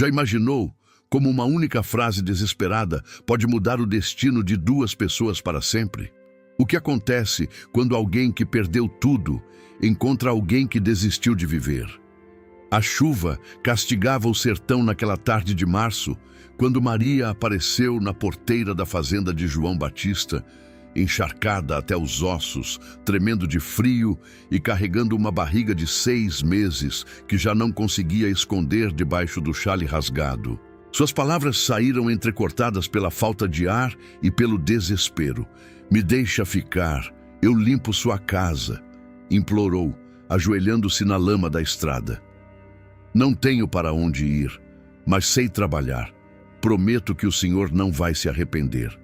Já imaginou como uma única frase desesperada pode mudar o destino de duas pessoas para sempre? O que acontece quando alguém que perdeu tudo encontra alguém que desistiu de viver? A chuva castigava o sertão naquela tarde de março, quando Maria apareceu na porteira da fazenda de João Batista, encharcada até os ossos, tremendo de frio e carregando uma barriga de 6 meses que já não conseguia esconder debaixo do xale rasgado. Suas palavras saíram entrecortadas pela falta de ar e pelo desespero. "Me deixa ficar, eu limpo sua casa", implorou, ajoelhando-se na lama da estrada. "Não tenho para onde ir, mas sei trabalhar. Prometo que o Senhor não vai se arrepender."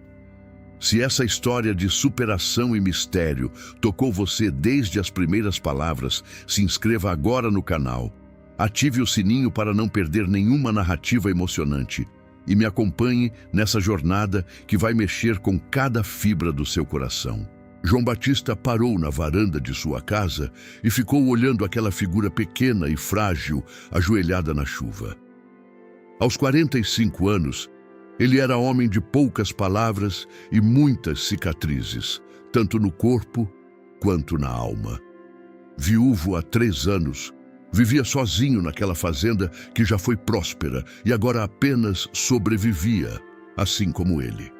Se essa história de superação e mistério tocou você desde as primeiras palavras, se inscreva agora no canal. Ative o sininho para não perder nenhuma narrativa emocionante e me acompanhe nessa jornada que vai mexer com cada fibra do seu coração. João Batista parou na varanda de sua casa e ficou olhando aquela figura pequena e frágil ajoelhada na chuva. Aos 45 anos, ele era homem de poucas palavras e muitas cicatrizes, tanto no corpo quanto na alma. Viúvo há 3 anos, vivia sozinho naquela fazenda que já foi próspera e agora apenas sobrevivia, assim como ele.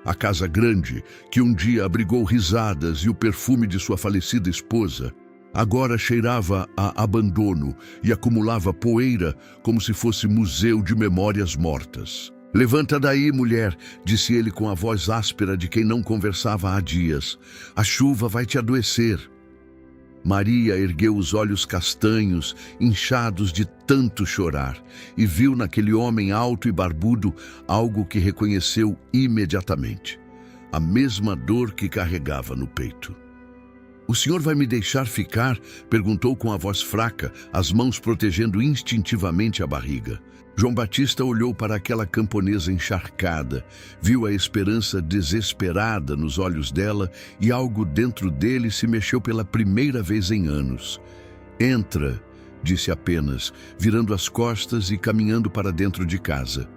A casa grande, que um dia abrigou risadas e o perfume de sua falecida esposa, agora cheirava a abandono e acumulava poeira como se fosse museu de memórias mortas. "Levanta daí, mulher", disse ele com a voz áspera de quem não conversava há dias. "A chuva vai te adoecer." Maria ergueu os olhos castanhos, inchados de tanto chorar, e viu naquele homem alto e barbudo algo que reconheceu imediatamente: a mesma dor que carregava no peito. "O senhor vai me deixar ficar?", perguntou com a voz fraca, as mãos protegendo instintivamente a barriga. João Batista olhou para aquela camponesa encharcada, viu a esperança desesperada nos olhos dela e algo dentro dele se mexeu pela primeira vez em anos. "Entra", disse apenas, virando as costas e caminhando para dentro de casa.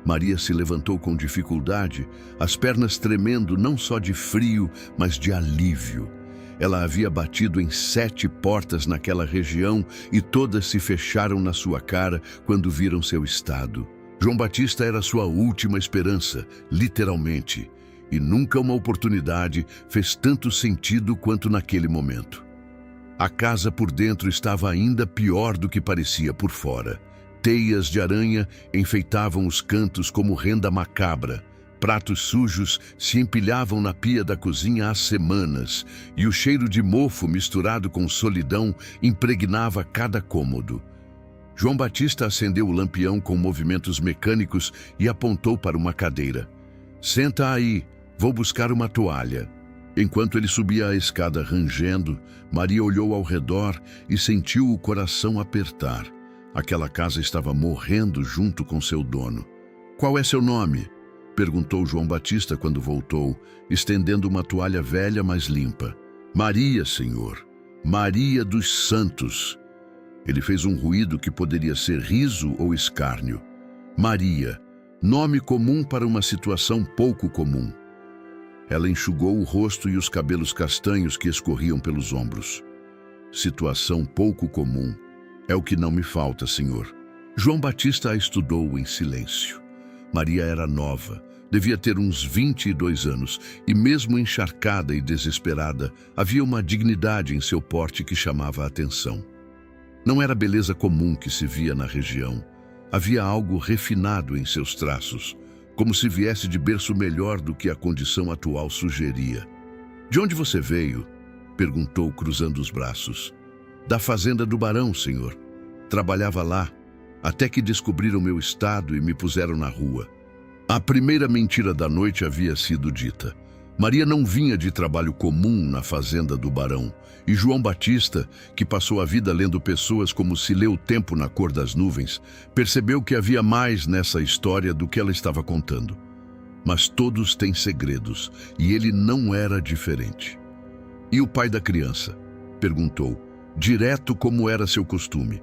Maria se levantou com dificuldade, as pernas tremendo não só de frio, mas de alívio. Ela havia batido em 7 portas naquela região e todas se fecharam na sua cara quando viram seu estado. João Batista era sua última esperança, literalmente, e nunca uma oportunidade fez tanto sentido quanto naquele momento. A casa por dentro estava ainda pior do que parecia por fora. Teias de aranha enfeitavam os cantos como renda macabra. Pratos sujos se empilhavam na pia da cozinha há semanas, e o cheiro de mofo misturado com solidão impregnava cada cômodo. João Batista acendeu o lampião com movimentos mecânicos e apontou para uma cadeira. "Senta aí, vou buscar uma toalha." Enquanto ele subia a escada rangendo, Maria olhou ao redor e sentiu o coração apertar. Aquela casa estava morrendo junto com seu dono. "Qual é seu nome?", perguntou João Batista quando voltou, estendendo uma toalha velha, mas limpa. "Maria, senhor. Maria dos Santos." Ele fez um ruído que poderia ser riso ou escárnio. Maria, nome comum para uma situação pouco comum. Ela enxugou o rosto e os cabelos castanhos que escorriam pelos ombros. "Situação pouco comum. É o que não me falta, senhor." João Batista a estudou em silêncio. Maria era nova, devia ter uns 22 anos, e mesmo encharcada e desesperada, havia uma dignidade em seu porte que chamava a atenção. Não era a beleza comum que se via na região. Havia algo refinado em seus traços, como se viesse de berço melhor do que a condição atual sugeria. "De onde você veio?", perguntou, cruzando os braços. "Da fazenda do barão, senhor. Trabalhava lá, até que descobriram meu estado e me puseram na rua." A primeira mentira da noite havia sido dita. Maria não vinha de trabalho comum na fazenda do barão, e João Batista, que passou a vida lendo pessoas como se lê o tempo na cor das nuvens, percebeu que havia mais nessa história do que ela estava contando. Mas todos têm segredos, e ele não era diferente. "E o pai da criança?", perguntou, direto como era seu costume.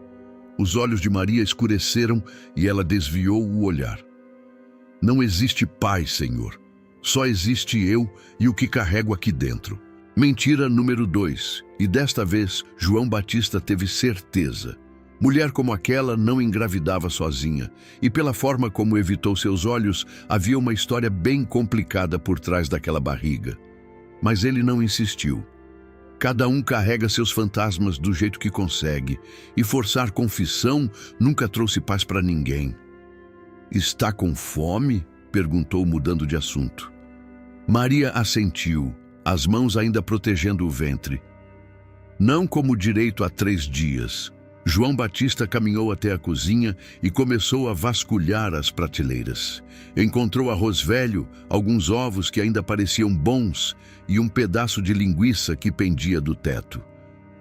Os olhos de Maria escureceram e ela desviou o olhar. Não existe pai, Senhor. Só existe eu e o que carrego aqui dentro. Mentira número 2. E desta vez, João Batista teve certeza. Mulher como aquela não engravidava sozinha, e pela forma como evitou seus olhos, havia uma história bem complicada por trás daquela barriga. Mas ele não insistiu. Cada um carrega seus fantasmas do jeito que consegue, e forçar confissão nunca trouxe paz para ninguém. "Está com fome?" perguntou, mudando de assunto. Maria assentiu, as mãos ainda protegendo o ventre. Não como direito há 3 dias. João Batista caminhou até a cozinha e começou a vasculhar as prateleiras. Encontrou arroz velho, alguns ovos que ainda pareciam bons e um pedaço de linguiça que pendia do teto.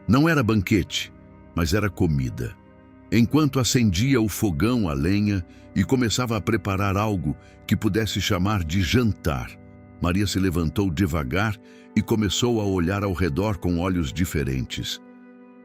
Não era banquete, mas era comida. Enquanto acendia o fogão a lenha e começava a preparar algo que pudesse chamar de jantar, Maria se levantou devagar e começou a olhar ao redor com olhos diferentes.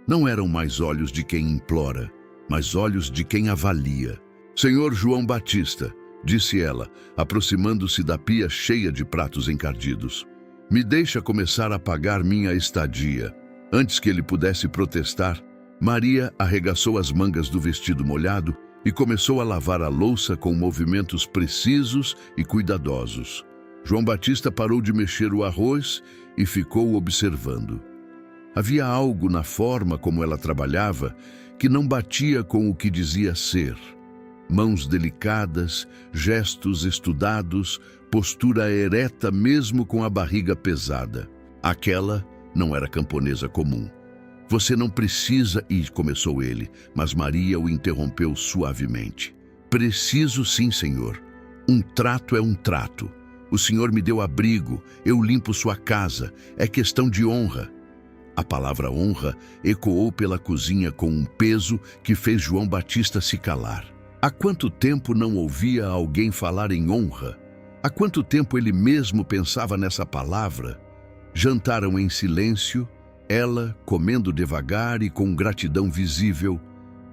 Não eram mais olhos de quem implora, mas olhos de quem avalia. "Senhor João Batista", disse ela, aproximando-se da pia cheia de pratos encardidos, "me deixa começar a pagar minha estadia." Antes que ele pudesse protestar, Maria arregaçou as mangas do vestido molhado e começou a lavar a louça com movimentos precisos e cuidadosos. João Batista parou de mexer o arroz e ficou observando. Havia algo na forma como ela trabalhava que não batia com o que dizia ser. Mãos delicadas, gestos estudados, postura ereta mesmo com a barriga pesada. Aquela não era camponesa comum. "Você não precisa ir", começou ele, mas Maria o interrompeu suavemente. "Preciso sim, Senhor. Um trato é um trato. O Senhor me deu abrigo, eu limpo sua casa, é questão de honra." A palavra honra ecoou pela cozinha com um peso que fez João Batista se calar. Há quanto tempo não ouvia alguém falar em honra? Há quanto tempo ele mesmo pensava nessa palavra? Jantaram em silêncio, ela comendo devagar e com gratidão visível,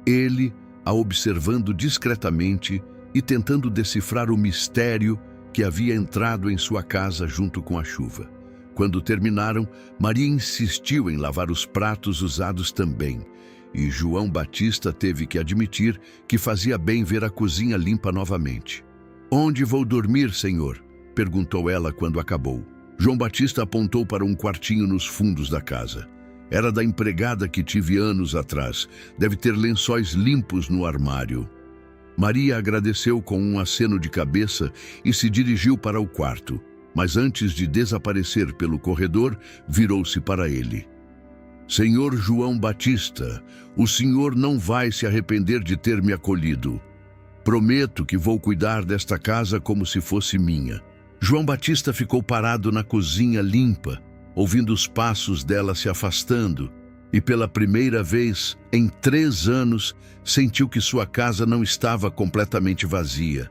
ele a observando discretamente e tentando decifrar o mistério que havia entrado em sua casa junto com a chuva. Quando terminaram, Maria insistiu em lavar os pratos usados também, e João Batista teve que admitir que fazia bem ver a cozinha limpa novamente. "Onde vou dormir, Senhor?" perguntou ela quando acabou. João Batista apontou para um quartinho nos fundos da casa. "Era da empregada que tive anos atrás. Deve ter lençóis limpos no armário." Maria agradeceu com um aceno de cabeça e se dirigiu para o quarto. Mas antes de desaparecer pelo corredor, virou-se para ele. "Senhor João Batista, o senhor não vai se arrepender de ter me acolhido. Prometo que vou cuidar desta casa como se fosse minha." João Batista ficou parado na cozinha limpa, ouvindo os passos dela se afastando, e pela primeira vez em 3 anos sentiu que sua casa não estava completamente vazia.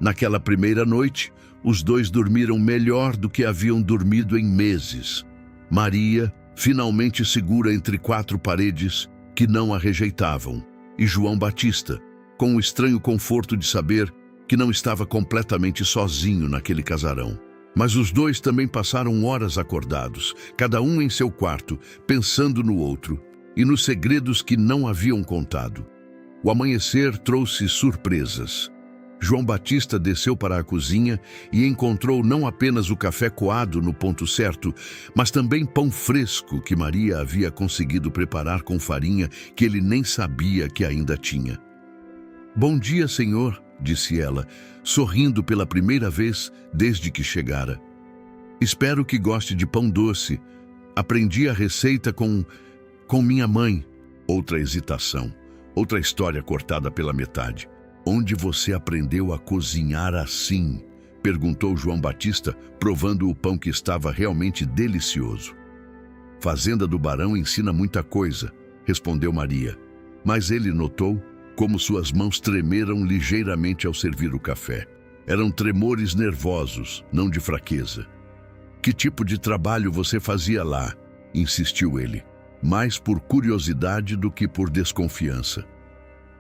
Naquela primeira noite, os dois dormiram melhor do que haviam dormido em meses. Maria, finalmente segura entre 4 paredes que não a rejeitavam, e João Batista, com o estranho conforto de saber que não estava completamente sozinho naquele casarão. Mas os dois também passaram horas acordados, cada um em seu quarto, pensando no outro e nos segredos que não haviam contado. O amanhecer trouxe surpresas. João Batista desceu para a cozinha e encontrou não apenas o café coado no ponto certo, mas também pão fresco que Maria havia conseguido preparar com farinha que ele nem sabia que ainda tinha. "Bom dia, Senhor", disse ela, sorrindo pela primeira vez desde que chegara. "Espero que goste de pão doce. Aprendi a receita com minha mãe." Outra hesitação, outra história cortada pela metade. "Onde você aprendeu a cozinhar assim?" perguntou João Batista, provando o pão que estava realmente delicioso. "Fazenda do Barão ensina muita coisa", respondeu Maria. Mas ele notou como suas mãos tremeram ligeiramente ao servir o café. Eram tremores nervosos, não de fraqueza. "Que tipo de trabalho você fazia lá?" insistiu ele, mais por curiosidade do que por desconfiança.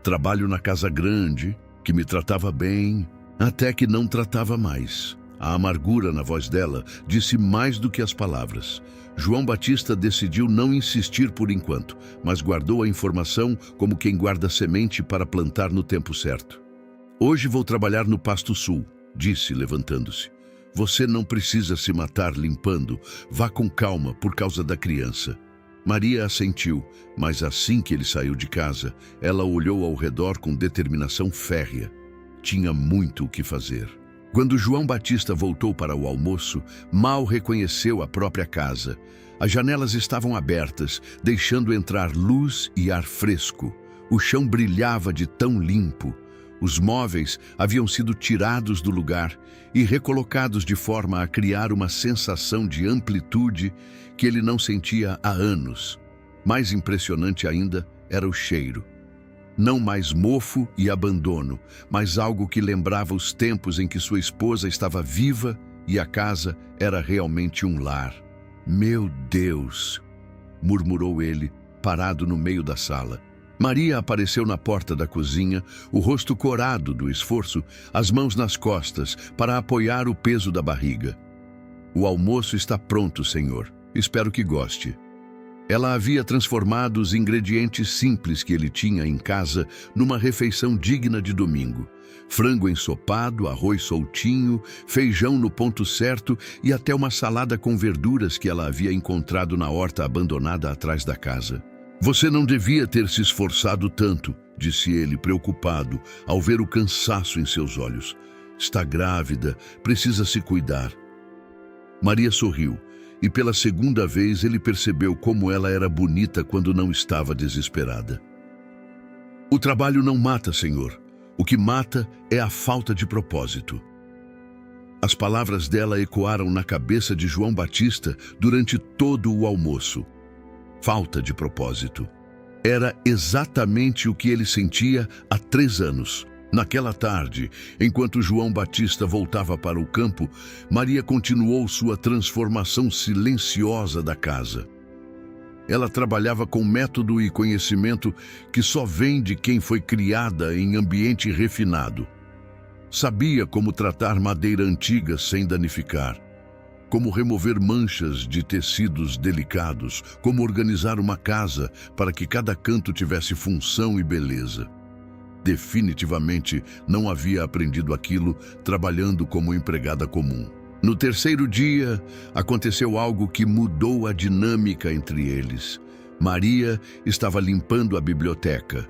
Trabalho na casa grande, que me tratava bem, até que não tratava mais. A amargura na voz dela disse mais do que as palavras. João Batista decidiu não insistir por enquanto, mas guardou a informação como quem guarda semente para plantar no tempo certo. Hoje vou trabalhar no Pasto Sul, disse, levantando-se. Você não precisa se matar limpando, vá com calma por causa da criança. Maria assentiu, mas assim que ele saiu de casa, ela olhou ao redor com determinação férrea. Tinha muito o que fazer. Quando João Batista voltou para o almoço, mal reconheceu a própria casa. As janelas estavam abertas, deixando entrar luz e ar fresco. O chão brilhava de tão limpo. Os móveis haviam sido tirados do lugar e recolocados de forma a criar uma sensação de amplitude que ele não sentia há anos. Mais impressionante ainda era o cheiro. Não mais mofo e abandono, mas algo que lembrava os tempos em que sua esposa estava viva e a casa era realmente um lar. Meu Deus! Murmurou ele, parado no meio da sala. Maria apareceu na porta da cozinha, o rosto corado do esforço, as mãos nas costas, para apoiar o peso da barriga. O almoço está pronto, Senhor. Espero que goste. Ela havia transformado os ingredientes simples que ele tinha em casa numa refeição digna de domingo. Frango ensopado, arroz soltinho, feijão no ponto certo e até uma salada com verduras que ela havia encontrado na horta abandonada atrás da casa. Você não devia ter se esforçado tanto, disse ele, preocupado, ao ver o cansaço em seus olhos. Está grávida, precisa se cuidar. Maria sorriu, e pela segunda vez ele percebeu como ela era bonita quando não estava desesperada. O trabalho não mata, Senhor. O que mata é a falta de propósito. As palavras dela ecoaram na cabeça de João Batista durante todo o almoço. Falta de propósito. Era exatamente o que ele sentia há 3 anos. Naquela tarde, enquanto João Batista voltava para o campo, Maria continuou sua transformação silenciosa da casa. Ela trabalhava com método e conhecimento que só vem de quem foi criada em ambiente refinado. Sabia como tratar madeira antiga sem danificar, como remover manchas de tecidos delicados, como organizar uma casa para que cada canto tivesse função e beleza. Definitivamente não havia aprendido aquilo trabalhando como empregada comum. No 3º dia, aconteceu algo que mudou a dinâmica entre eles. Maria estava limpando a biblioteca,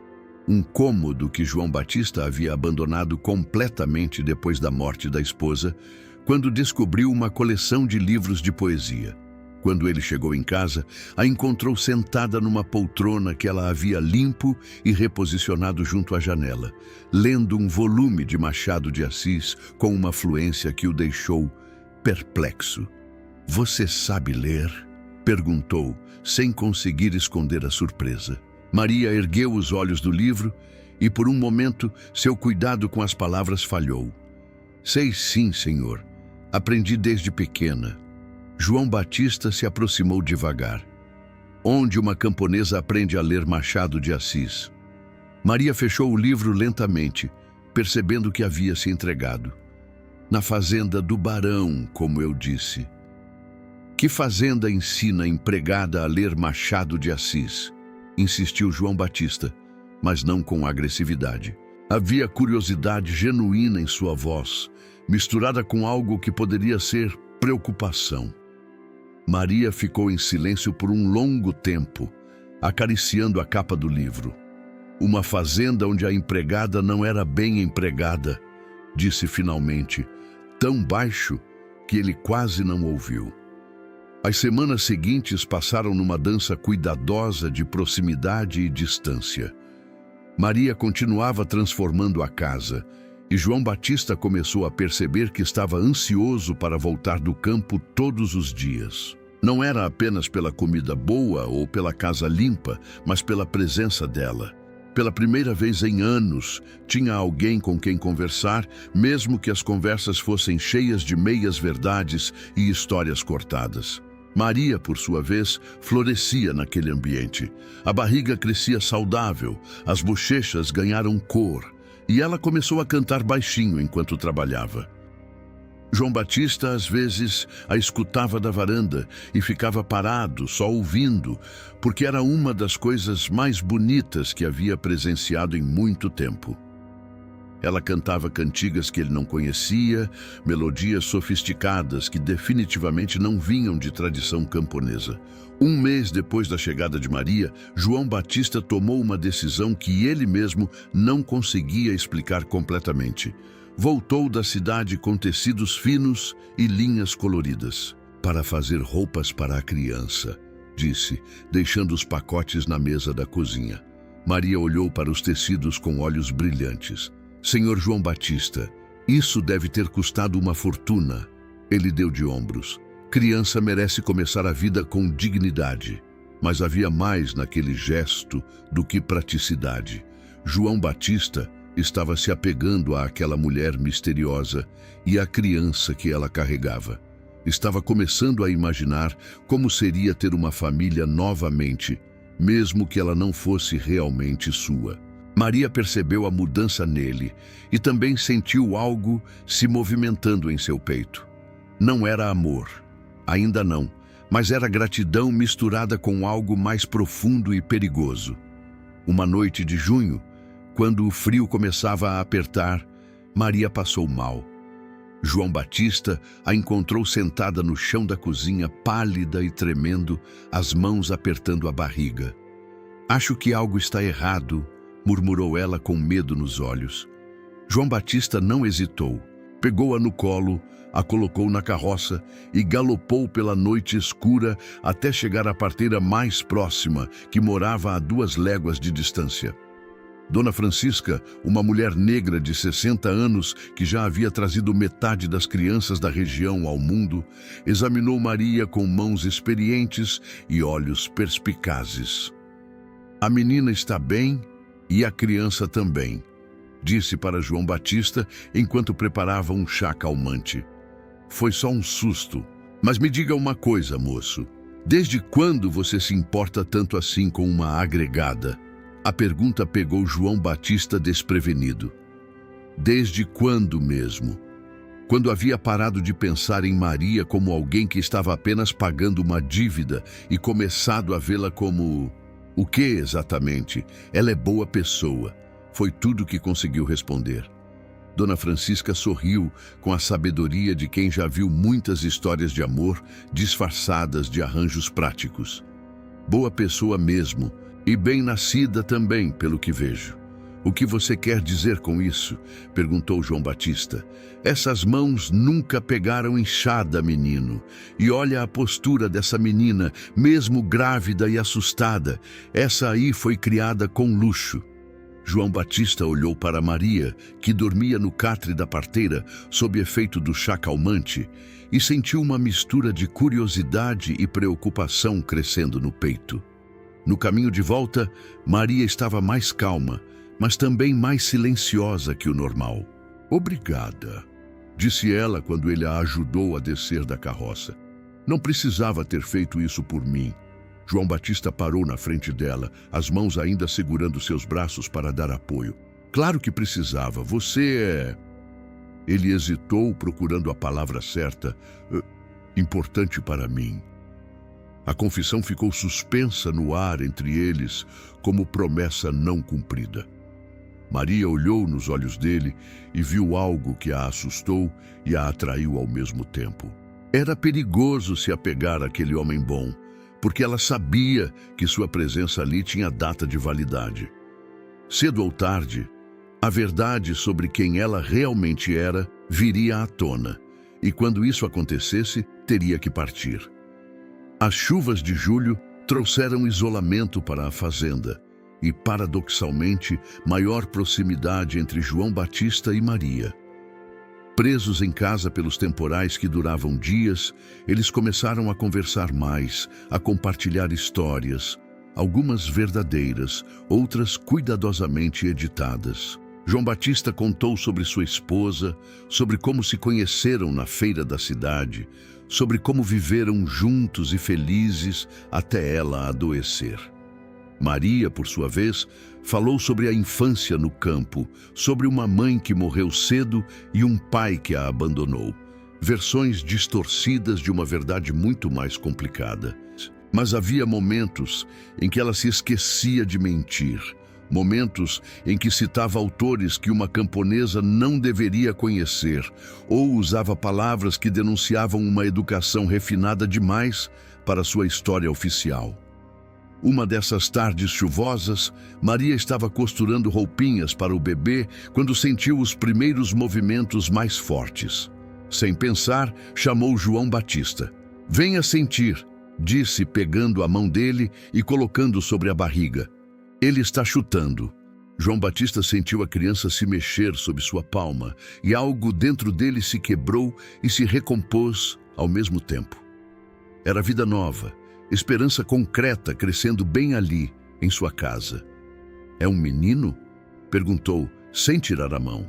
um cômodo que João Batista havia abandonado completamente depois da morte da esposa, quando descobriu uma coleção de livros de poesia. Quando ele chegou em casa, a encontrou sentada numa poltrona que ela havia limpo e reposicionado junto à janela, lendo um volume de Machado de Assis com uma fluência que o deixou perplexo. Você sabe ler? Perguntou, sem conseguir esconder a surpresa. Maria ergueu os olhos do livro e, por um momento, seu cuidado com as palavras falhou. Sei sim, Senhor. Aprendi desde pequena. João Batista se aproximou devagar. Onde uma camponesa aprende a ler Machado de Assis? Maria fechou o livro lentamente, percebendo que havia se entregado. Na fazenda do barão, como eu disse. Que fazenda ensina a empregada a ler Machado de Assis? Insistiu João Batista, mas não com agressividade. Havia curiosidade genuína em sua voz, misturada com algo que poderia ser preocupação. Maria ficou em silêncio por um longo tempo, acariciando a capa do livro. Uma fazenda onde a empregada não era bem empregada, disse finalmente, tão baixo que ele quase não ouviu. As semanas seguintes passaram numa dança cuidadosa de proximidade e distância. Maria continuava transformando a casa, e João Batista começou a perceber que estava ansioso para voltar do campo todos os dias. Não era apenas pela comida boa ou pela casa limpa, mas pela presença dela. Pela primeira vez em anos, tinha alguém com quem conversar, mesmo que as conversas fossem cheias de meias-verdades e histórias cortadas. Maria, por sua vez, florescia naquele ambiente. A barriga crescia saudável, as bochechas ganharam cor, e ela começou a cantar baixinho enquanto trabalhava. João Batista, às vezes, a escutava da varanda e ficava parado, só ouvindo, porque era uma das coisas mais bonitas que havia presenciado em muito tempo. Ela cantava cantigas que ele não conhecia, melodias sofisticadas que definitivamente não vinham de tradição camponesa. Um mês depois da chegada de Maria, João Batista tomou uma decisão que ele mesmo não conseguia explicar completamente. Voltou da cidade com tecidos finos e linhas coloridas. Para fazer roupas para a criança, disse, deixando os pacotes na mesa da cozinha. Maria olhou para os tecidos com olhos brilhantes. Senhor João Batista, isso deve ter custado uma fortuna. Ele deu de ombros. Criança merece começar a vida com dignidade. Mas havia mais naquele gesto do que praticidade. João Batista estava se apegando àquela mulher misteriosa e à criança que ela carregava. Estava começando a imaginar como seria ter uma família novamente, mesmo que ela não fosse realmente sua. Maria percebeu a mudança nele e também sentiu algo se movimentando em seu peito. Não era amor, ainda não, mas era gratidão misturada com algo mais profundo e perigoso. Uma noite de junho, quando o frio começava a apertar, Maria passou mal. João Batista a encontrou sentada no chão da cozinha, pálida e tremendo, as mãos apertando a barriga. Acho que algo está errado, murmurou ela com medo nos olhos. João Batista não hesitou. Pegou-a no colo, a colocou na carroça e galopou pela noite escura até chegar à parteira mais próxima, que morava a 2 léguas de distância. Dona Francisca, uma mulher negra de 60 anos que já havia trazido metade das crianças da região ao mundo, examinou Maria com mãos experientes e olhos perspicazes. A menina está bem e a criança também, disse para João Batista enquanto preparava um chá calmante. Foi só um susto. Mas me diga uma coisa, moço. Desde quando você se importa tanto assim com uma agregada? A pergunta pegou João Batista desprevenido. Desde quando mesmo? Quando havia parado de pensar em Maria como alguém que estava apenas pagando uma dívida e começado a vê-la como... O que exatamente? Ela é boa pessoa. Foi tudo que conseguiu responder. Dona Francisca sorriu com a sabedoria de quem já viu muitas histórias de amor disfarçadas de arranjos práticos. Boa pessoa mesmo, e bem-nascida também, pelo que vejo. O que você quer dizer com isso? Perguntou João Batista. Essas mãos nunca pegaram enxada, menino. E olha a postura dessa menina, mesmo grávida e assustada. Essa aí foi criada com luxo. João Batista olhou para Maria, que dormia no catre da parteira, sob efeito do chá calmante, e sentiu uma mistura de curiosidade e preocupação crescendo no peito. No caminho de volta, Maria estava mais calma, mas também mais silenciosa que o normal. Obrigada, disse ela quando ele a ajudou a descer da carroça. Não precisava ter feito isso por mim. João Batista parou na frente dela, as mãos ainda segurando seus braços para dar apoio. Claro que precisava, você é... Ele hesitou, procurando a palavra certa. Importante para mim. A confissão ficou suspensa no ar entre eles, como promessa não cumprida. Maria olhou nos olhos dele e viu algo que a assustou e a atraiu ao mesmo tempo. Era perigoso se apegar àquele homem bom, porque ela sabia que sua presença ali tinha data de validade. Cedo ou tarde, a verdade sobre quem ela realmente era viria à tona, e quando isso acontecesse, teria que partir. As chuvas de julho trouxeram isolamento para a fazenda e, paradoxalmente, maior proximidade entre João Batista e Maria. Presos em casa pelos temporais que duravam dias, eles começaram a conversar mais, a compartilhar histórias, algumas verdadeiras, outras cuidadosamente editadas. João Batista contou sobre sua esposa, sobre como se conheceram na feira da cidade, sobre como viveram juntos e felizes até ela adoecer. Maria, por sua vez, falou sobre a infância no campo, sobre uma mãe que morreu cedo e um pai que a abandonou. Versões distorcidas de uma verdade muito mais complicada. Mas havia momentos em que ela se esquecia de mentir, momentos em que citava autores que uma camponesa não deveria conhecer, ou usava palavras que denunciavam uma educação refinada demais para sua história oficial. Uma dessas tardes chuvosas, Maria estava costurando roupinhas para o bebê quando sentiu os primeiros movimentos mais fortes. Sem pensar, chamou João Batista. "Venha sentir", disse, pegando a mão dele e colocando sobre a barriga. "Ele está chutando." João Batista sentiu a criança se mexer sob sua palma e algo dentro dele se quebrou e se recompôs ao mesmo tempo. Era vida nova, esperança concreta crescendo bem ali, em sua casa. "É um menino?" perguntou, sem tirar a mão.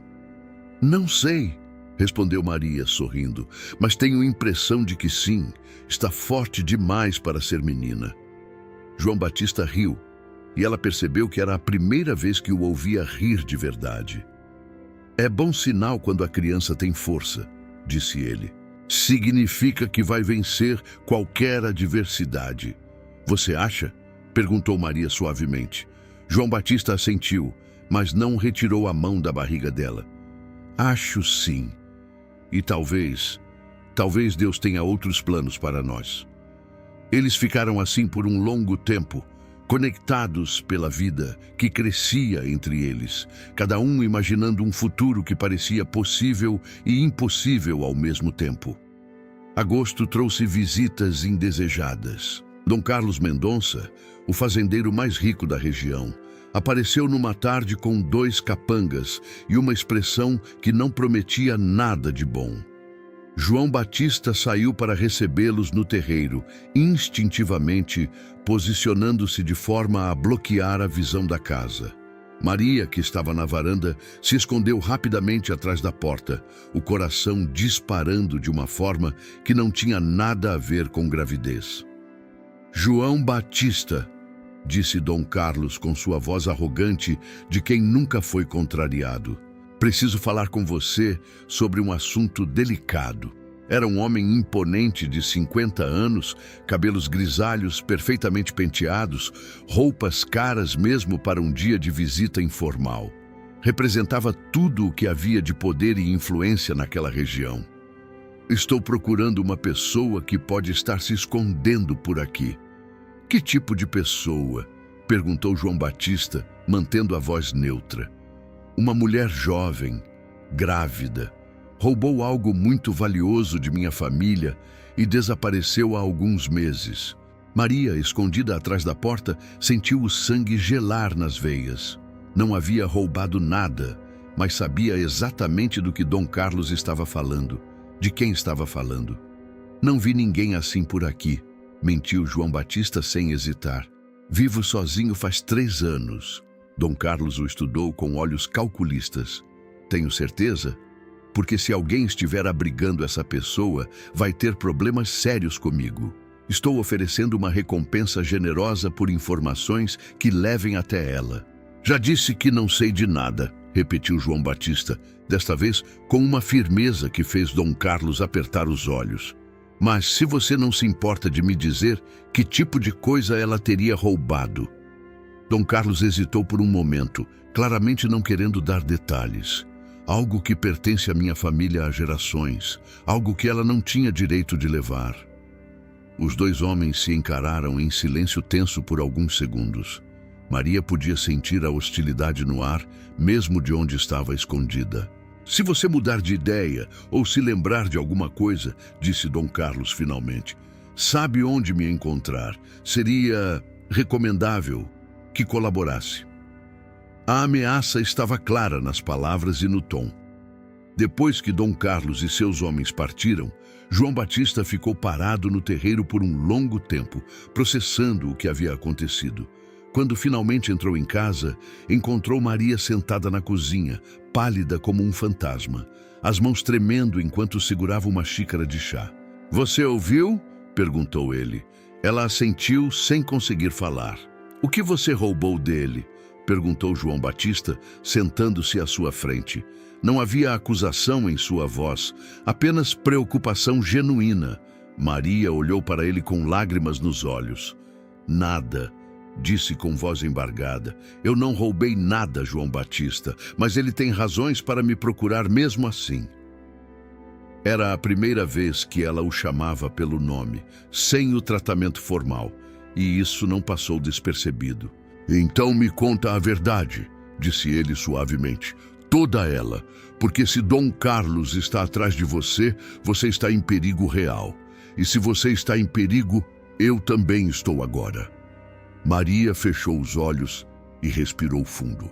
"Não sei", respondeu Maria, sorrindo, "mas tenho impressão de que sim, está forte demais para ser menina." João Batista riu, e ela percebeu que era a primeira vez que o ouvia rir de verdade. "É bom sinal quando a criança tem força", disse ele. "Significa que vai vencer qualquer adversidade." "Você acha?" perguntou Maria suavemente. João Batista assentiu, mas não retirou a mão da barriga dela. "Acho sim. E talvez Deus tenha outros planos para nós." Eles ficaram assim por um longo tempo, conectados pela vida que crescia entre eles, cada um imaginando um futuro que parecia possível e impossível ao mesmo tempo. Agosto trouxe visitas indesejadas. Dom Carlos Mendonça, o fazendeiro mais rico da região, apareceu numa tarde com 2 capangas e uma expressão que não prometia nada de bom. João Batista saiu para recebê-los no terreiro, instintivamente posicionando-se de forma a bloquear a visão da casa. Maria, que estava na varanda, se escondeu rapidamente atrás da porta, o coração disparando de uma forma que não tinha nada a ver com gravidez. "João Batista", disse Dom Carlos com sua voz arrogante de quem nunca foi contrariado. "Preciso falar com você sobre um assunto delicado." Era um homem imponente de 50 anos, cabelos grisalhos perfeitamente penteados, roupas caras mesmo para um dia de visita informal. Representava tudo o que havia de poder e influência naquela região. "Estou procurando uma pessoa que pode estar se escondendo por aqui." "Que tipo de pessoa?" perguntou João Batista, mantendo a voz neutra. "Uma mulher jovem, grávida. Roubou algo muito valioso de minha família e desapareceu há alguns meses." Maria, escondida atrás da porta, sentiu o sangue gelar nas veias. Não havia roubado nada, mas sabia exatamente do que Dom Carlos estava falando, de quem estava falando. "Não vi ninguém assim por aqui", mentiu João Batista sem hesitar. "Vivo sozinho faz 3 anos. Dom Carlos o estudou com olhos calculistas. "Tenho certeza? Porque se alguém estiver abrigando essa pessoa, vai ter problemas sérios comigo. Estou oferecendo uma recompensa generosa por informações que levem até ela." "Já disse que não sei de nada", repetiu João Batista, desta vez com uma firmeza que fez Dom Carlos apertar os olhos. "Mas se você não se importa de me dizer que tipo de coisa ela teria roubado?" Dom Carlos hesitou por um momento, claramente não querendo dar detalhes. "Algo que pertence à minha família há gerações, algo que ela não tinha direito de levar." Os 2 homens se encararam em silêncio tenso por alguns segundos. Maria podia sentir a hostilidade no ar, mesmo de onde estava escondida. "Se você mudar de ideia ou se lembrar de alguma coisa", disse Dom Carlos finalmente, "sabe onde me encontrar. Seria recomendável que colaborasse." A ameaça estava clara nas palavras e no tom. Depois que Dom Carlos e seus homens partiram, João Batista ficou parado no terreiro por um longo tempo, processando o que havia acontecido. Quando finalmente entrou em casa, encontrou Maria sentada na cozinha, pálida como um fantasma, as mãos tremendo enquanto segurava uma xícara de chá. "Você ouviu?" perguntou ele. Ela assentiu sem conseguir falar. "O que você roubou dele?" perguntou João Batista, sentando-se à sua frente. Não havia acusação em sua voz, apenas preocupação genuína. Maria olhou para ele com lágrimas nos olhos. "Nada", disse com voz embargada. "Eu não roubei nada, João Batista, mas ele tem razões para me procurar mesmo assim." Era a primeira vez que ela o chamava pelo nome, sem o tratamento formal, e isso não passou despercebido. "Então me conta a verdade", disse ele suavemente. "Toda ela, porque se Dom Carlos está atrás de você, você está em perigo real. E se você está em perigo, eu também estou agora." Maria fechou os olhos e respirou fundo.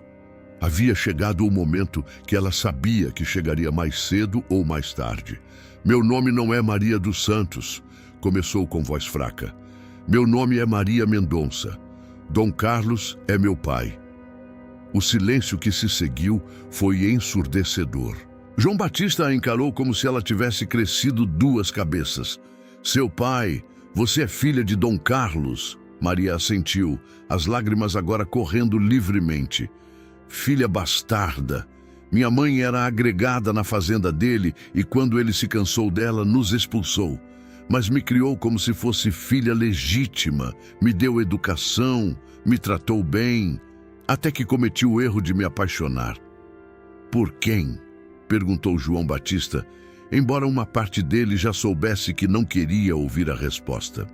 Havia chegado o momento que ela sabia que chegaria mais cedo ou mais tarde. "Meu nome não é Maria dos Santos", começou com voz fraca. "Meu nome é Maria Mendonça. Dom Carlos é meu pai." O silêncio que se seguiu foi ensurdecedor. João Batista a encarou como se ela tivesse crescido 2 cabeças. "Seu pai, você é filha de Dom Carlos?" Maria assentiu, as lágrimas agora correndo livremente. "Filha bastarda. Minha mãe era agregada na fazenda dele e quando ele se cansou dela, nos expulsou. Mas me criou como se fosse filha legítima, me deu educação, me tratou bem, até que cometi o erro de me apaixonar." "Por quem?" perguntou João Batista, embora uma parte dele já soubesse que não queria ouvir a resposta.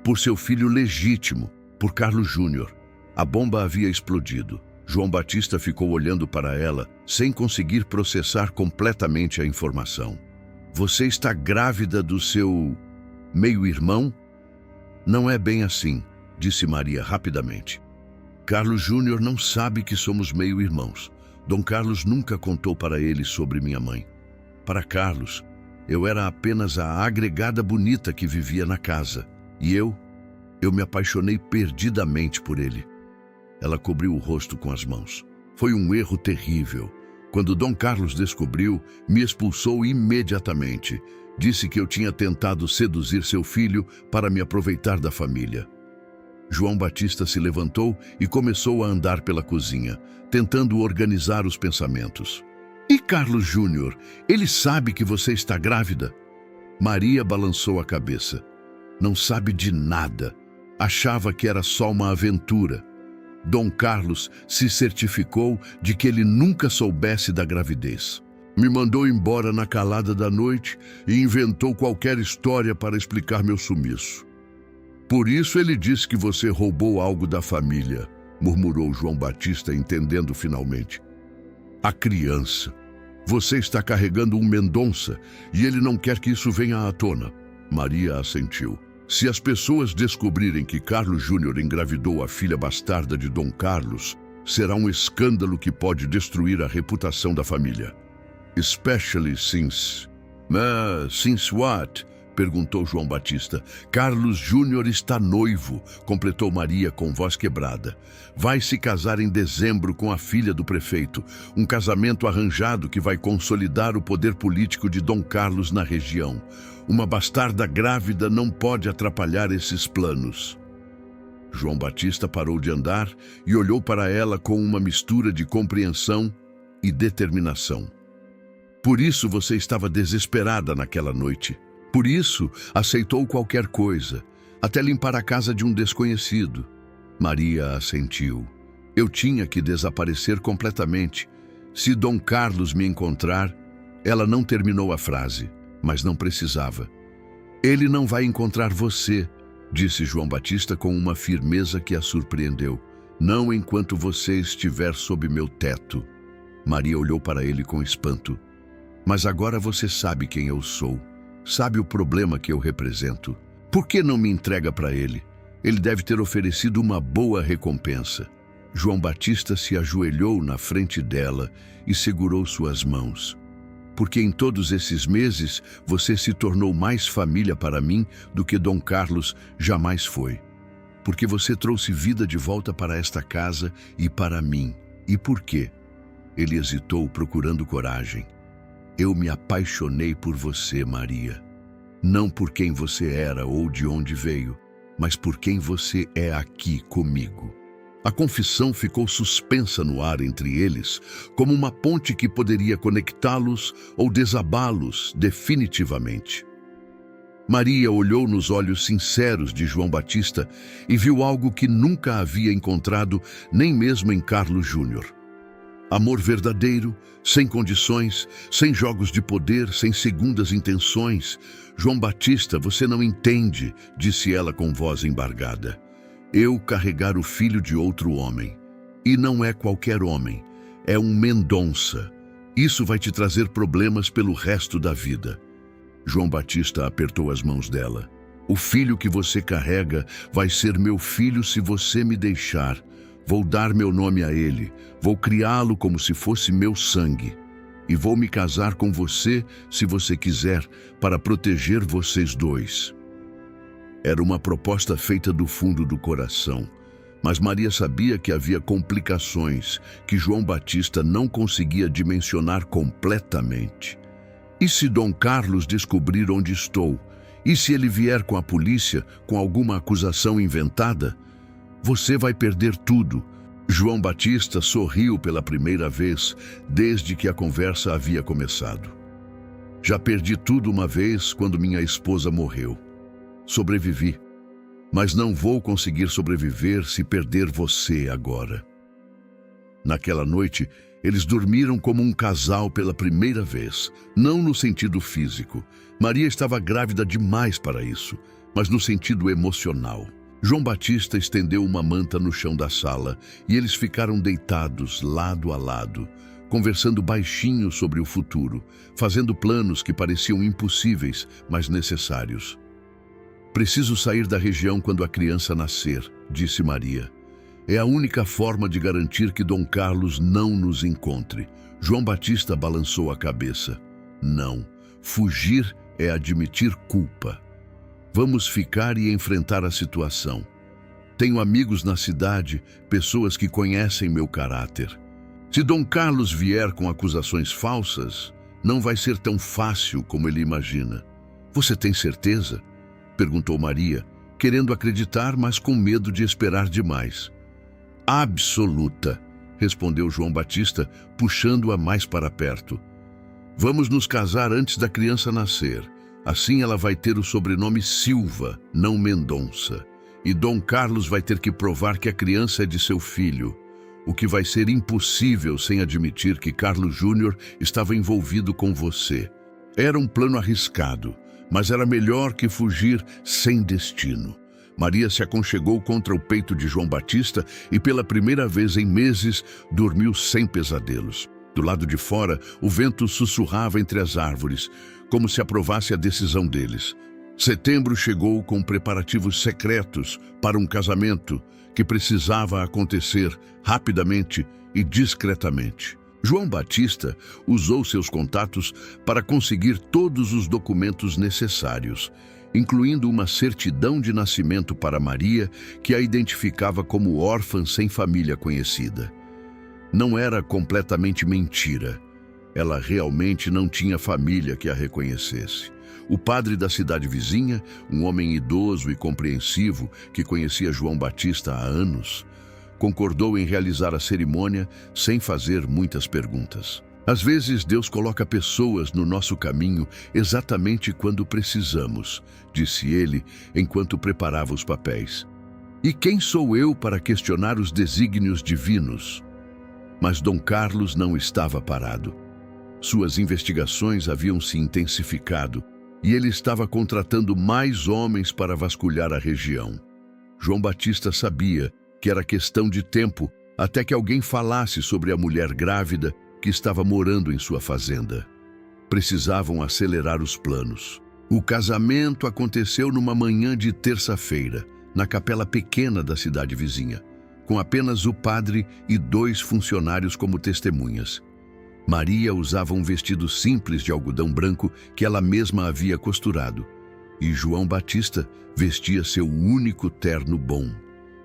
"Por seu filho legítimo, por Carlos Júnior." A bomba havia explodido. João Batista ficou olhando para ela, sem conseguir processar completamente a informação. "Você está grávida do seu meio-irmão?" "Não é bem assim", disse Maria rapidamente. "Carlos Júnior não sabe que somos meio-irmãos. Dom Carlos nunca contou para ele sobre minha mãe. Para Carlos, eu era apenas a agregada bonita que vivia na casa. E eu me apaixonei perdidamente por ele." Ela cobriu o rosto com as mãos. "Foi um erro terrível. Quando Dom Carlos descobriu, me expulsou imediatamente. Disse que eu tinha tentado seduzir seu filho para me aproveitar da família." João Batista se levantou e começou a andar pela cozinha, tentando organizar os pensamentos. "E Carlos Júnior, ele sabe que você está grávida?" Maria balançou a cabeça. "Não sabe de nada. Achava que era só uma aventura. Dom Carlos se certificou de que ele nunca soubesse da gravidez. Me mandou embora na calada da noite e inventou qualquer história para explicar meu sumiço. Por isso ele disse que você roubou algo da família", murmurou João Batista, entendendo finalmente. "A criança. Você está carregando um Mendonça e ele não quer que isso venha à tona." Maria assentiu. "Se as pessoas descobrirem que Carlos Júnior engravidou a filha bastarda de Dom Carlos, será um escândalo que pode destruir a reputação da família. Especially since..." Since what?" perguntou João Batista. "Carlos Júnior está noivo", completou Maria com voz quebrada. "Vai se casar em dezembro com a filha do prefeito, um casamento arranjado que vai consolidar o poder político de Dom Carlos na região. Uma bastarda grávida não pode atrapalhar esses planos." João Batista parou de andar e olhou para ela com uma mistura de compreensão e determinação. "Por isso você estava desesperada naquela noite. Por isso aceitou qualquer coisa, até limpar a casa de um desconhecido." Maria assentiu. "Eu tinha que desaparecer completamente. Se Dom Carlos me encontrar..." Ela não terminou a frase, mas não precisava. "Ele não vai encontrar você", disse João Batista com uma firmeza que a surpreendeu. "Não enquanto você estiver sob meu teto." Maria olhou para ele com espanto. "Mas agora você sabe quem eu sou. Sabe o problema que eu represento. Por que não me entrega para ele? Ele deve ter oferecido uma boa recompensa." João Batista se ajoelhou na frente dela e segurou suas mãos. "Porque em todos esses meses você se tornou mais família para mim do que Dom Carlos jamais foi." porque você trouxe vida de volta para esta casa e para mim. E por quê? Ele hesitou, procurando coragem. Eu me apaixonei por você, Maria. Não por quem você era ou de onde veio, mas por quem você é aqui comigo. A confissão ficou suspensa no ar entre eles, como uma ponte que poderia conectá-los ou desabá-los definitivamente. Maria olhou nos olhos sinceros de João Batista e viu algo que nunca havia encontrado nem mesmo em Carlos Júnior. Amor verdadeiro, sem condições, sem jogos de poder, sem segundas intenções. João Batista, você não entende, disse ela com voz embargada. Eu carregar o filho de outro homem. E não é qualquer homem, é um Mendonça. Isso vai te trazer problemas pelo resto da vida. João Batista apertou as mãos dela. O filho que você carrega vai ser meu filho se você me deixar. Vou dar meu nome a ele, vou criá-lo como se fosse meu sangue. E vou me casar com você, se você quiser, para proteger vocês dois. Era uma proposta feita do fundo do coração, mas Maria sabia que havia complicações que João Batista não conseguia dimensionar completamente. E se Dom Carlos descobrir onde estou? E se ele vier com a polícia, com alguma acusação inventada? Você vai perder tudo. João Batista sorriu pela primeira vez desde que a conversa havia começado. Já perdi tudo uma vez quando minha esposa morreu. Sobrevivi, mas não vou conseguir sobreviver se perder você agora. Naquela noite, eles dormiram como um casal pela primeira vez, não no sentido físico. Maria estava grávida demais para isso, mas no sentido emocional. João Batista estendeu uma manta no chão da sala e eles ficaram deitados lado a lado, conversando baixinho sobre o futuro, fazendo planos que pareciam impossíveis, mas necessários. Preciso sair da região quando a criança nascer, disse Maria. É a única forma de garantir que Dom Carlos não nos encontre. João Batista balançou a cabeça. Não, fugir é admitir culpa. Vamos ficar e enfrentar a situação. Tenho amigos na cidade, pessoas que conhecem meu caráter. Se Dom Carlos vier com acusações falsas, não vai ser tão fácil como ele imagina. Você tem certeza? Perguntou Maria, querendo acreditar, mas com medo de esperar demais. Absoluta, respondeu João Batista, puxando-a mais para perto. Vamos nos casar antes da criança nascer. Assim ela vai ter o sobrenome Silva, não Mendonça. E Dom Carlos vai ter que provar que a criança é de seu filho, o que vai ser impossível sem admitir que Carlos Júnior estava envolvido com você. Era um plano arriscado, mas era melhor que fugir sem destino. Maria se aconchegou contra o peito de João Batista e pela primeira vez em meses dormiu sem pesadelos. Do lado de fora, o vento sussurrava entre as árvores, como se aprovasse a decisão deles. Setembro chegou com preparativos secretos para um casamento que precisava acontecer rapidamente e discretamente. João Batista usou seus contatos para conseguir todos os documentos necessários, incluindo uma certidão de nascimento para Maria, que a identificava como órfã sem família conhecida. Não era completamente mentira. Ela realmente não tinha família que a reconhecesse. O padre da cidade vizinha, um homem idoso e compreensivo que conhecia João Batista há anos, concordou em realizar a cerimônia sem fazer muitas perguntas. Às vezes Deus coloca pessoas no nosso caminho exatamente quando precisamos, disse ele enquanto preparava os papéis. E quem sou eu para questionar os desígnios divinos? Mas Dom Carlos não estava parado. Suas investigações haviam se intensificado e ele estava contratando mais homens para vasculhar a região. João Batista sabia que era questão de tempo até que alguém falasse sobre a mulher grávida que estava morando em sua fazenda. Precisavam acelerar os planos. O casamento aconteceu numa manhã de terça-feira, na capela pequena da cidade vizinha, com apenas o padre e 2 funcionários como testemunhas. Maria usava um vestido simples de algodão branco que ela mesma havia costurado, e João Batista vestia seu único terno bom.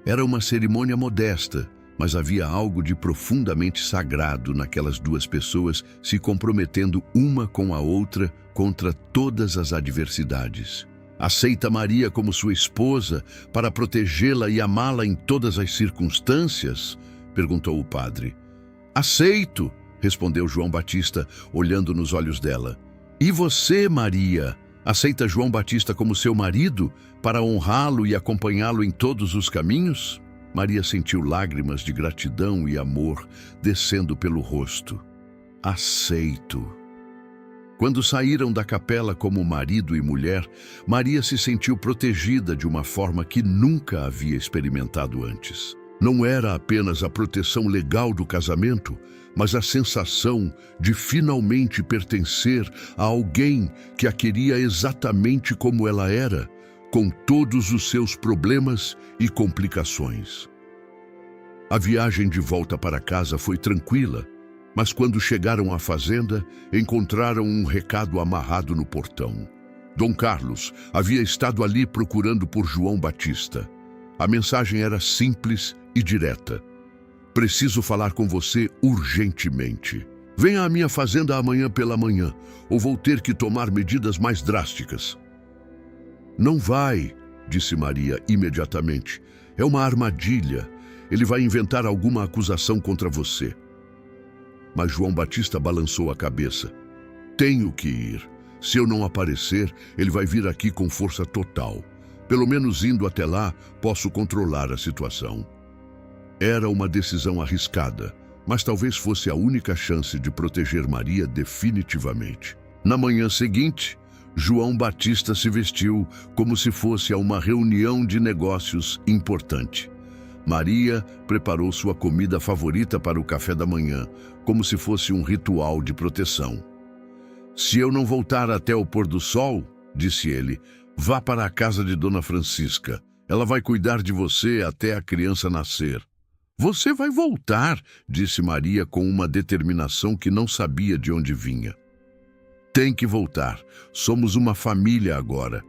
Era uma cerimônia modesta, mas havia algo de profundamente sagrado naquelas duas pessoas se comprometendo uma com a outra contra todas as adversidades. Aceita Maria como sua esposa para protegê-la e amá-la em todas as circunstâncias? Perguntou o padre. Aceito, respondeu João Batista, olhando nos olhos dela. E você, Maria, aceita João Batista como seu marido para honrá-lo e acompanhá-lo em todos os caminhos? Maria sentiu lágrimas de gratidão e amor descendo pelo rosto. Aceito. Quando saíram da capela como marido e mulher, Maria se sentiu protegida de uma forma que nunca havia experimentado antes. Não era apenas a proteção legal do casamento, mas a sensação de finalmente pertencer a alguém que a queria exatamente como ela era, com todos os seus problemas e complicações. A viagem de volta para casa foi tranquila, mas quando chegaram à fazenda, encontraram um recado amarrado no portão. Dom Carlos havia estado ali procurando por João Batista. A mensagem era simples e direta. Preciso falar com você urgentemente. Venha à minha fazenda amanhã pela manhã, ou vou ter que tomar medidas mais drásticas. Não vai, disse Maria imediatamente. É uma armadilha. Ele vai inventar alguma acusação contra você. Mas João Batista balançou a cabeça. Tenho que ir. Se eu não aparecer, ele vai vir aqui com força total. Pelo menos indo até lá, posso controlar a situação. Era uma decisão arriscada, mas talvez fosse a única chance de proteger Maria definitivamente. Na manhã seguinte, João Batista se vestiu como se fosse a uma reunião de negócios importante. Maria preparou sua comida favorita para o café da manhã, como se fosse um ritual de proteção. Se eu não voltar até o pôr do sol, disse ele, vá para a casa de Dona Francisca. Ela vai cuidar de você até a criança nascer. Você vai voltar, disse Maria com uma determinação que não sabia de onde vinha. Tem que voltar. Somos uma família agora.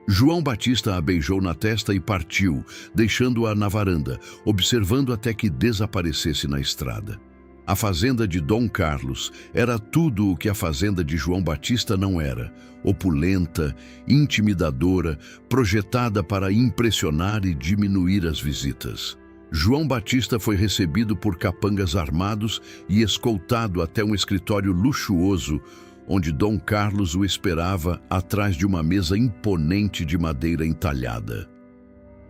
João Batista a beijou na testa e partiu, deixando-a na varanda, observando até que desaparecesse na estrada. A fazenda de Dom Carlos era tudo o que a fazenda de João Batista não era. Opulenta, intimidadora, projetada para impressionar e diminuir as visitas. João Batista foi recebido por capangas armados e escoltado até um escritório luxuoso, onde Dom Carlos o esperava atrás de uma mesa imponente de madeira entalhada.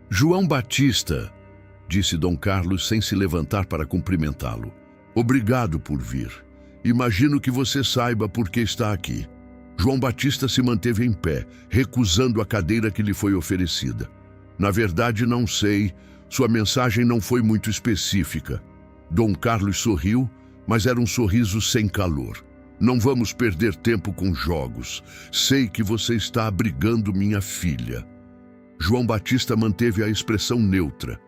João Batista, disse Dom Carlos sem se levantar para cumprimentá-lo. Obrigado por vir. Imagino que você saiba por que está aqui. João Batista se manteve em pé, recusando a cadeira que lhe foi oferecida. Na verdade, não sei. Sua mensagem não foi muito específica. Dom Carlos sorriu, mas era um sorriso sem calor. Não vamos perder tempo com jogos. Sei que você está abrigando minha filha. João Batista manteve a expressão neutra.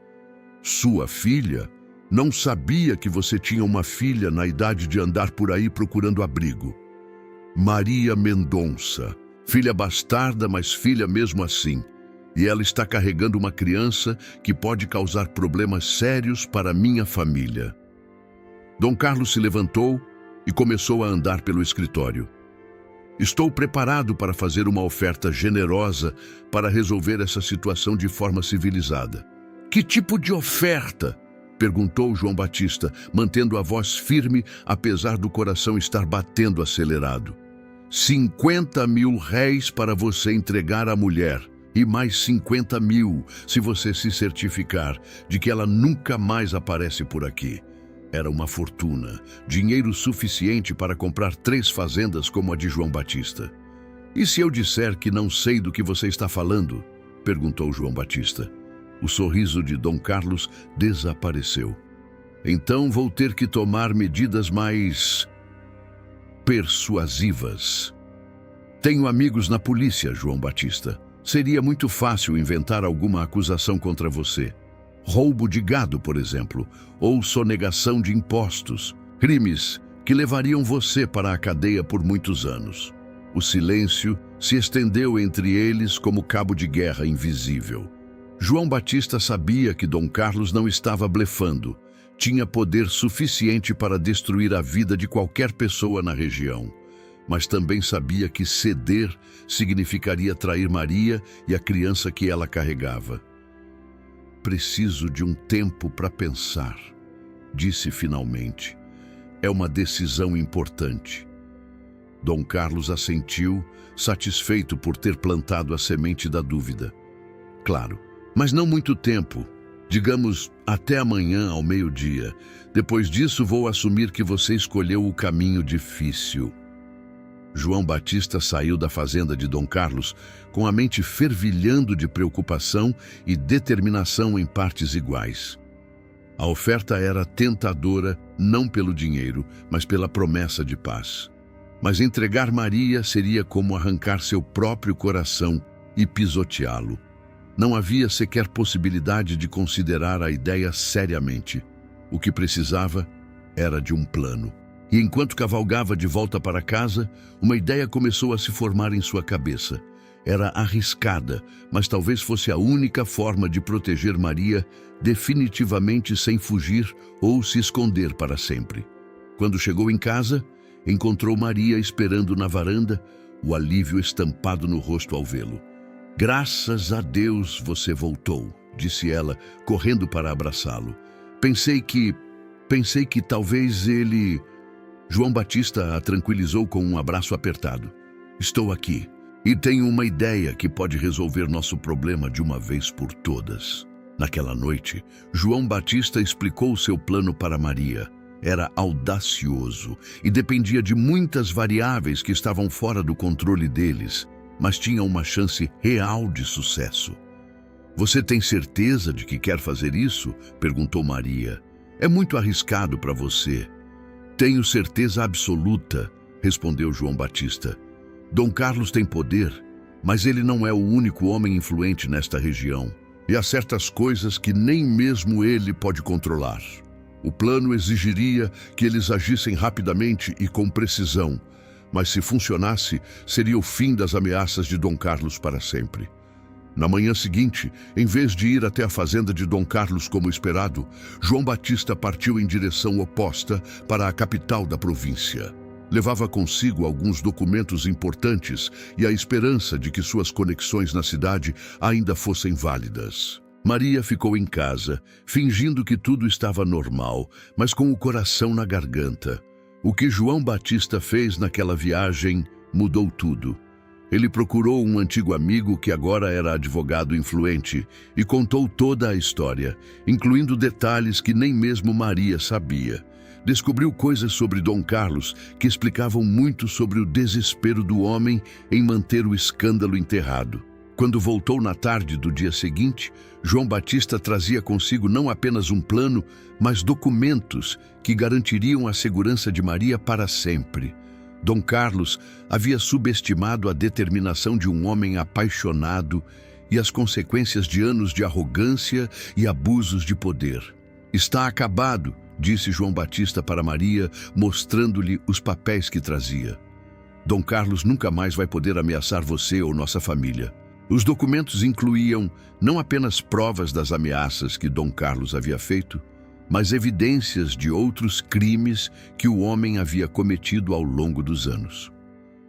Sua filha? Não sabia que você tinha uma filha na idade de andar por aí procurando abrigo. Maria Mendonça, filha bastarda, mas filha mesmo assim. E ela está carregando uma criança que pode causar problemas sérios para minha família. Dom Carlos se levantou e começou a andar pelo escritório. Estou preparado para fazer uma oferta generosa para resolver essa situação de forma civilizada. Que tipo de oferta? Perguntou João Batista, mantendo a voz firme, apesar do coração estar batendo acelerado. 50 mil réis para você entregar à mulher, e mais 50 mil se você se certificar de que ela nunca mais aparece por aqui. Era uma fortuna, dinheiro suficiente para comprar 3 fazendas como a de João Batista. E se eu disser que não sei do que você está falando? Perguntou João Batista. O sorriso de Dom Carlos desapareceu. Então vou ter que tomar medidas mais persuasivas. Tenho amigos na polícia, João Batista. Seria muito fácil inventar alguma acusação contra você. Roubo de gado, por exemplo, ou sonegação de impostos. Crimes que levariam você para a cadeia por muitos anos. O silêncio se estendeu entre eles como cabo de guerra invisível. João Batista sabia que Dom Carlos não estava blefando. Tinha poder suficiente para destruir a vida de qualquer pessoa na região. Mas também sabia que ceder significaria trair Maria e a criança que ela carregava. Preciso de um tempo para pensar, disse finalmente. É uma decisão importante. Dom Carlos assentiu, satisfeito por ter plantado a semente da dúvida. Claro, mas não muito tempo. Digamos, até amanhã ao meio-dia. Depois disso, vou assumir que você escolheu o caminho difícil. João Batista saiu da fazenda de Dom Carlos com a mente fervilhando de preocupação e determinação em partes iguais. A oferta era tentadora não pelo dinheiro, mas pela promessa de paz. Mas entregar Maria seria como arrancar seu próprio coração e pisoteá-lo. Não havia sequer possibilidade de considerar a ideia seriamente. O que precisava era de um plano. E enquanto cavalgava de volta para casa, uma ideia começou a se formar em sua cabeça. Era arriscada, mas talvez fosse a única forma de proteger Maria definitivamente sem fugir ou se esconder para sempre. Quando chegou em casa, encontrou Maria esperando na varanda, o alívio estampado no rosto ao vê-lo. Graças a Deus você voltou, disse ela, correndo para abraçá-lo. Pensei que talvez ele... João Batista a tranquilizou com um abraço apertado. Estou aqui e tenho uma ideia que pode resolver nosso problema de uma vez por todas. Naquela noite, João Batista explicou seu plano para Maria. Era audacioso e dependia de muitas variáveis que estavam fora do controle deles, mas tinha uma chance real de sucesso. Você tem certeza de que quer fazer isso? Perguntou Maria. É muito arriscado para você. Tenho certeza absoluta, respondeu João Batista. Dom Carlos tem poder, mas ele não é o único homem influente nesta região. E há certas coisas que nem mesmo ele pode controlar. O plano exigiria que eles agissem rapidamente e com precisão, mas se funcionasse, seria o fim das ameaças de Dom Carlos para sempre. Na manhã seguinte, em vez de ir até a fazenda de Dom Carlos como esperado, João Batista partiu em direção oposta para a capital da província. Levava consigo alguns documentos importantes e a esperança de que suas conexões na cidade ainda fossem válidas. Maria ficou em casa, fingindo que tudo estava normal, mas com o coração na garganta. O que João Batista fez naquela viagem mudou tudo. Ele procurou um antigo amigo que agora era advogado influente e contou toda a história, incluindo detalhes que nem mesmo Maria sabia. Descobriu coisas sobre Dom Carlos que explicavam muito sobre o desespero do homem em manter o escândalo enterrado. Quando voltou na tarde do dia seguinte, João Batista trazia consigo não apenas um plano, mas documentos que garantiriam a segurança de Maria para sempre. Dom Carlos havia subestimado a determinação de um homem apaixonado e as consequências de anos de arrogância e abusos de poder. Está acabado, disse João Batista para Maria, mostrando-lhe os papéis que trazia. Dom Carlos nunca mais vai poder ameaçar você ou nossa família. Os documentos incluíam não apenas provas das ameaças que Dom Carlos havia feito, mas evidências de outros crimes que o homem havia cometido ao longo dos anos.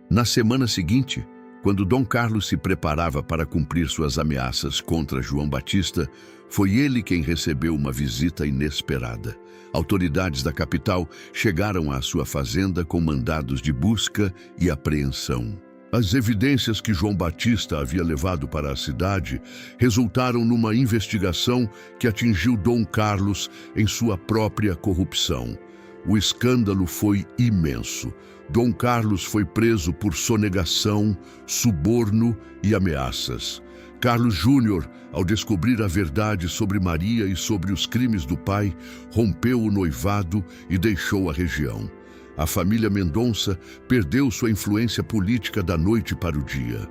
Na semana seguinte, quando Dom Carlos se preparava para cumprir suas ameaças contra João Batista, foi ele quem recebeu uma visita inesperada. Autoridades da capital chegaram à sua fazenda com mandados de busca e apreensão. As evidências que João Batista havia levado para a cidade resultaram numa investigação que atingiu Dom Carlos em sua própria corrupção. O escândalo foi imenso. Dom Carlos foi preso por sonegação, suborno e ameaças. Carlos Júnior, ao descobrir a verdade sobre Maria e sobre os crimes do pai, rompeu o noivado e deixou a região. A família Mendonça perdeu sua influência política da noite para o dia.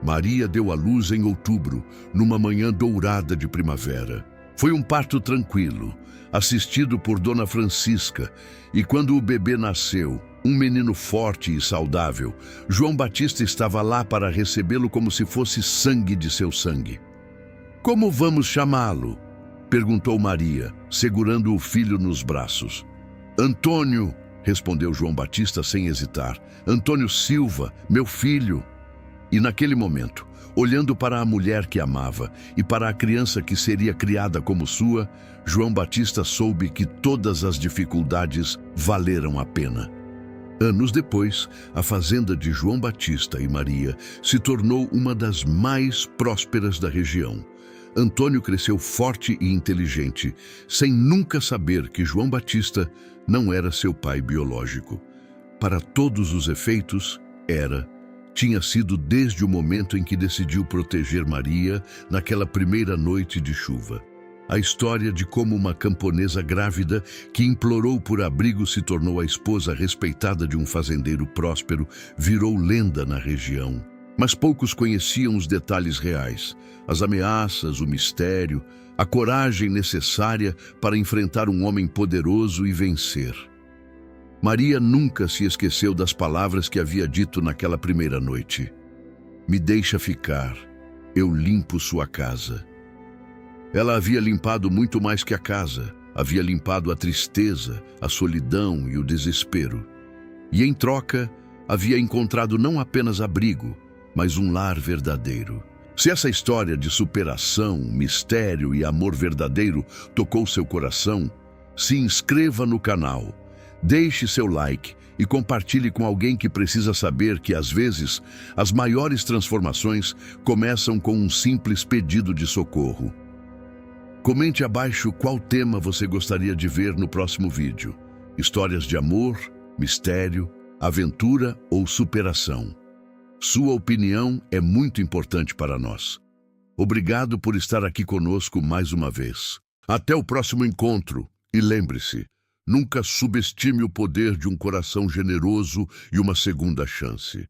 Maria deu à luz em outubro, numa manhã dourada de primavera. Foi um parto tranquilo, assistido por Dona Francisca, e quando o bebê nasceu, um menino forte e saudável, João Batista estava lá para recebê-lo como se fosse sangue de seu sangue. Como vamos chamá-lo? Perguntou Maria, segurando o filho nos braços. Antônio, respondeu João Batista sem hesitar. Antônio Silva, meu filho. E naquele momento, olhando para a mulher que amava e para a criança que seria criada como sua, João Batista soube que todas as dificuldades valeram a pena. Anos depois, a fazenda de João Batista e Maria se tornou uma das mais prósperas da região. Antônio cresceu forte e inteligente, sem nunca saber que João Batista não era seu pai biológico. Para todos os efeitos, tinha sido desde o momento em que decidiu proteger Maria naquela primeira noite de chuva. A história de como uma camponesa grávida que implorou por abrigo se tornou a esposa respeitada de um fazendeiro próspero virou lenda na região. Mas poucos conheciam os detalhes reais, as ameaças, o mistério, a coragem necessária para enfrentar um homem poderoso e vencer. Maria nunca se esqueceu das palavras que havia dito naquela primeira noite. Me deixa ficar, eu limpo sua casa. Ela havia limpado muito mais que a casa, havia limpado a tristeza, a solidão e o desespero. E em troca, havia encontrado não apenas abrigo, mas um lar verdadeiro. Se essa história de superação, mistério e amor verdadeiro tocou seu coração, se inscreva no canal, deixe seu like e compartilhe com alguém que precisa saber que, às vezes, as maiores transformações começam com um simples pedido de socorro. Comente abaixo qual tema você gostaria de ver no próximo vídeo. Histórias de amor, mistério, aventura ou superação. Sua opinião é muito importante para nós. Obrigado por estar aqui conosco mais uma vez. Até o próximo encontro e lembre-se, nunca subestime o poder de um coração generoso e uma segunda chance.